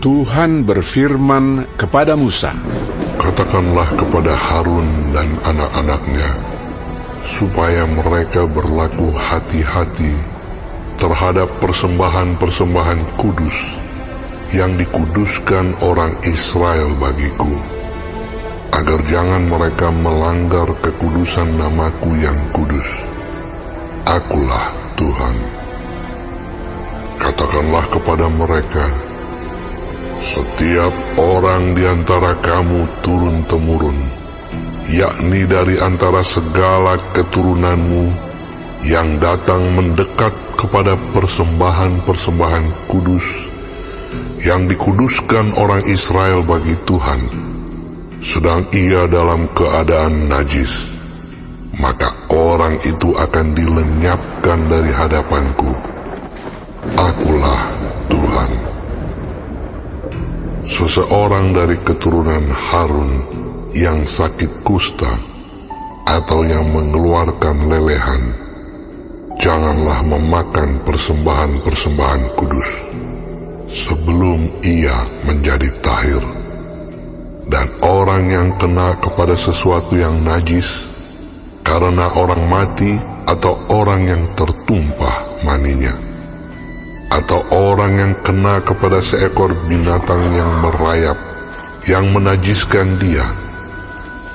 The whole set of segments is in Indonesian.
Tuhan berfirman kepada Musa, "Katakanlah kepada Harun dan anak-anaknya, supaya mereka berlaku hati-hati terhadap persembahan-persembahan kudus yang dikuduskan orang Israel bagiku, agar jangan mereka melanggar kekudusan namaku yang kudus. Akulah Tuhan. Katakanlah kepada mereka, setiap orang di antara kamu turun-temurun, yakni dari antara segala keturunanmu yang datang mendekat kepada persembahan-persembahan kudus yang dikuduskan orang Israel bagi Tuhan, sedang ia dalam keadaan najis, maka orang itu akan dilenyapkan dari hadapanku. Akulah Tuhan. Seseorang dari keturunan Harun yang sakit kusta atau yang mengeluarkan lelehan, janganlah memakan persembahan-persembahan kudus sebelum ia menjadi tahir. Dan orang yang kena kepada sesuatu yang najis karena orang mati atau orang yang tertumpah maninya, atau orang yang kena kepada seekor binatang yang merayap yang menajiskan dia,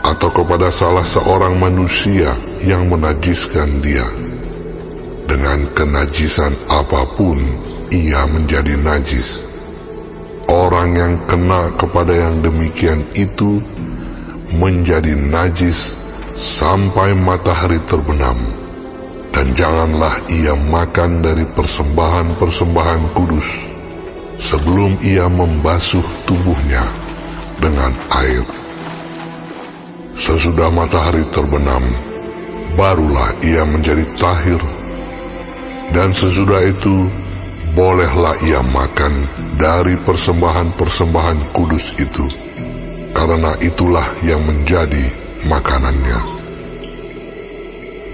atau kepada salah seorang manusia yang menajiskan dia, dengan kenajisan apapun ia menjadi najis. Orang yang kena kepada yang demikian itu menjadi najis sampai matahari terbenam, dan janganlah ia makan dari persembahan-persembahan kudus sebelum ia membasuh tubuhnya dengan air. Sesudah matahari terbenam, barulah ia menjadi tahir, dan sesudah itu bolehlah ia makan dari persembahan-persembahan kudus itu, karena itulah yang menjadi makanannya.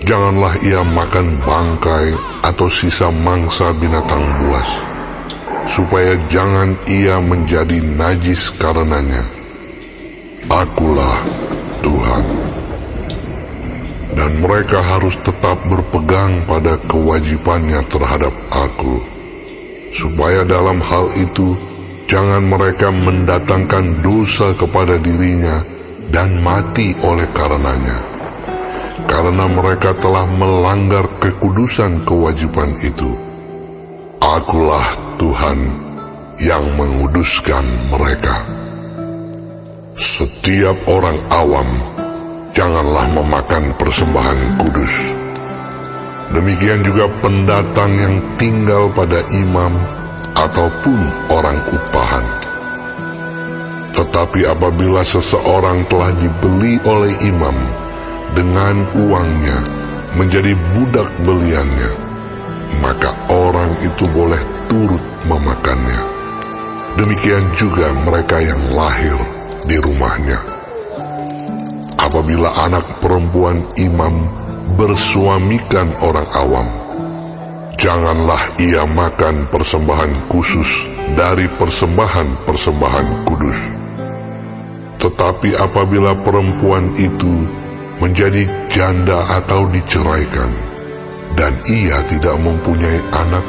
Janganlah ia makan bangkai atau sisa mangsa binatang buas, supaya jangan ia menjadi najis karenanya. Akulah Tuhan. Dan mereka harus tetap berpegang pada kewajibannya terhadap aku, supaya dalam hal itu jangan mereka mendatangkan dosa kepada dirinya dan mati oleh karenanya, karena mereka telah melanggar kekudusan kewajiban itu. Akulah Tuhan yang menguduskan mereka. Setiap orang awam janganlah memakan persembahan kudus. Demikian juga pendatang yang tinggal pada imam ataupun orang upahan. Tetapi apabila seseorang telah dibeli oleh imam dengan uangnya menjadi budak beliannya, maka orang itu boleh turut memakannya. Demikian juga mereka yang lahir di rumahnya. Apabila anak perempuan imam bersuamikan orang awam, janganlah ia makan persembahan khusus dari persembahan-persembahan kudus. Tetapi apabila perempuan itu menjadi janda atau diceraikan, dan ia tidak mempunyai anak,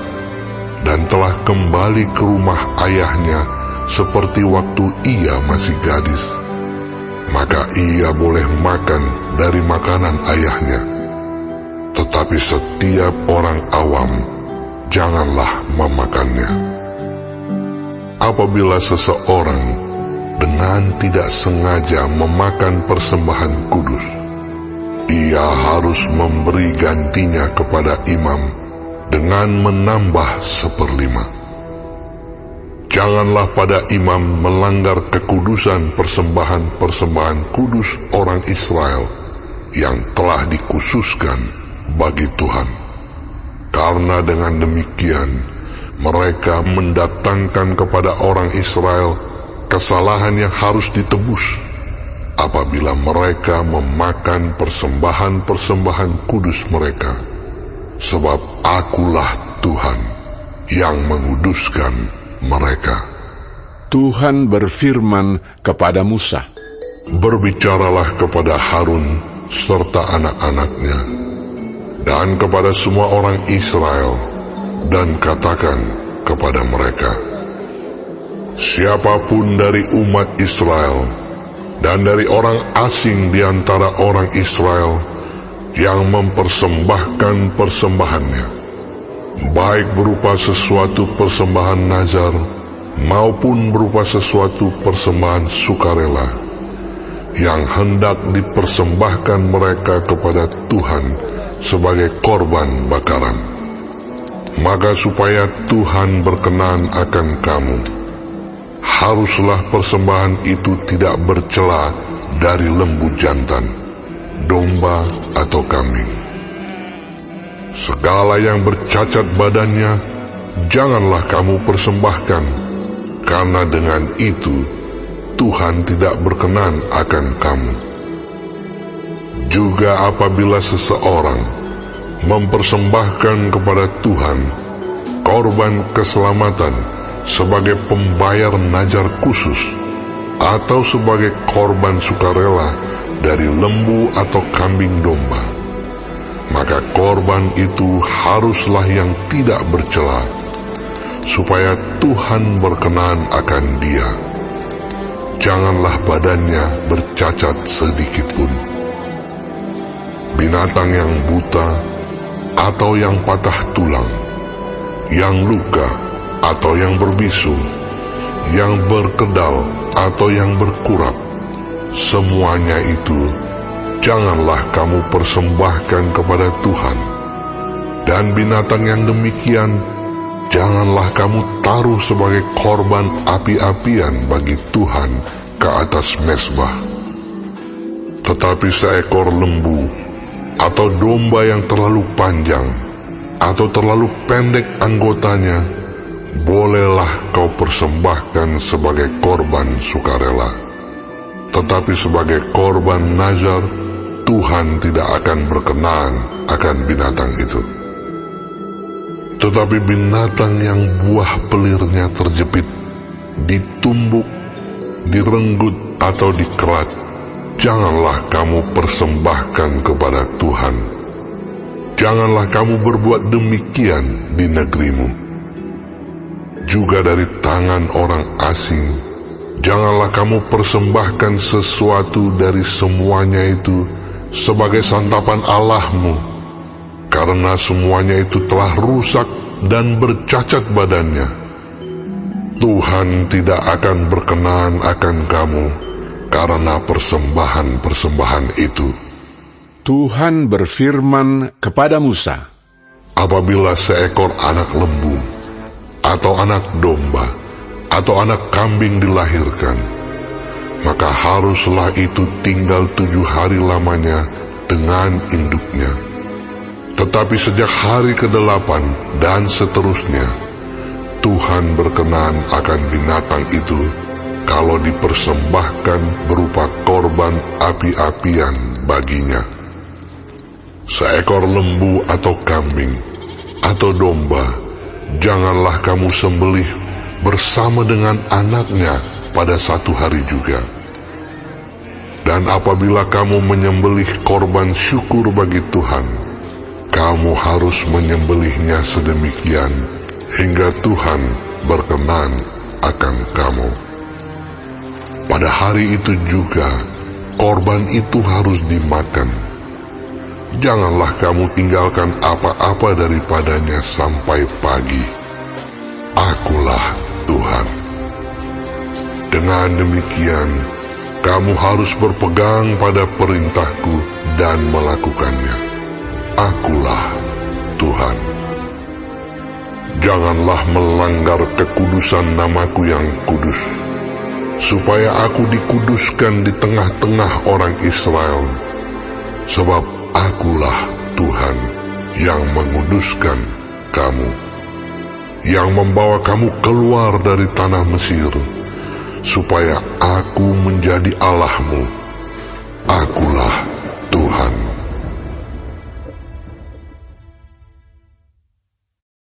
dan telah kembali ke rumah ayahnya seperti waktu ia masih gadis, maka ia boleh makan dari makanan ayahnya. Tetapi setiap orang awam janganlah memakannya. Apabila seseorang dengan tidak sengaja memakan persembahan kudus, ia harus memberi gantinya kepada imam dengan menambah 1/5. Janganlah pada imam melanggar kekudusan persembahan-persembahan kudus orang Israel yang telah dikhususkan bagi Tuhan, karena dengan demikian mereka mendatangkan kepada orang Israel kesalahan yang harus ditebus apabila mereka memakan persembahan-persembahan kudus mereka, sebab akulah Tuhan yang menguduskan mereka. Tuhan berfirman kepada Musa, "Berbicaralah kepada Harun serta anak-anaknya, dan kepada semua orang Israel, dan katakan kepada mereka, siapapun dari umat Israel dan dari orang asing di antara orang Israel yang mempersembahkan persembahannya, baik berupa sesuatu persembahan nazar maupun berupa sesuatu persembahan sukarela, yang hendak dipersembahkan mereka kepada Tuhan sebagai korban bakaran, maka supaya Tuhan berkenan akan kamu, haruslah persembahan itu tidak bercela dari lembu jantan, domba atau kambing. Segala yang bercacat badannya janganlah kamu persembahkan, karena dengan itu Tuhan tidak berkenan akan kamu. Juga apabila seseorang mempersembahkan kepada Tuhan korban keselamatan sebagai pembayar nazar khusus, atau sebagai korban sukarela dari lembu atau kambing domba, maka korban itu haruslah yang tidak bercela, supaya Tuhan berkenan akan dia. Janganlah badannya bercacat sedikitpun. Binatang yang buta, atau yang patah tulang, yang luka, atau yang berbisu, yang berkedal, atau yang berkurap, semuanya itu janganlah kamu persembahkan kepada Tuhan. Dan binatang yang demikian janganlah kamu taruh sebagai korban api-apian bagi Tuhan ke atas mezbah. Tetapi seekor lembu atau domba yang terlalu panjang atau terlalu pendek anggotanya, bolehlah kau persembahkan sebagai korban sukarela. Tetapi sebagai korban nazar, Tuhan tidak akan berkenan akan binatang itu. Tetapi binatang yang buah pelirnya terjepit, ditumbuk, direnggut atau dikerat, janganlah kamu persembahkan kepada Tuhan. Janganlah kamu berbuat demikian di negerimu. Juga dari tangan orang asing, janganlah kamu persembahkan sesuatu dari semuanya itu sebagai santapan Allahmu, karena semuanya itu telah rusak dan bercacat badannya. Tuhan tidak akan berkenan akan kamu karena persembahan-persembahan itu. Tuhan berfirman kepada Musa, apabila seekor anak lembu, atau anak domba, atau anak kambing dilahirkan, maka haruslah itu tinggal 7 hari lamanya dengan induknya. Tetapi sejak hari ke-8 dan seterusnya, Tuhan berkenan akan binatang itu kalau dipersembahkan berupa korban api-apian baginya. Seekor lembu atau kambing atau domba janganlah kamu sembelih bersama dengan anaknya pada 1 hari juga. Dan apabila kamu menyembelih korban syukur bagi Tuhan, kamu harus menyembelihnya sedemikian hingga Tuhan berkenan akan kamu. Pada hari itu juga korban itu harus dimakan. Janganlah kamu tinggalkan apa-apa daripadanya sampai pagi. Akulah Tuhan. Dengan demikian, kamu harus berpegang pada perintahku dan melakukannya. Akulah Tuhan. Janganlah melanggar kekudusan namaku yang kudus, supaya aku dikuduskan di tengah-tengah orang Israel. Sebab akulah Tuhan yang menguduskan kamu, yang membawa kamu keluar dari tanah Mesir, supaya aku menjadi Allahmu. Akulah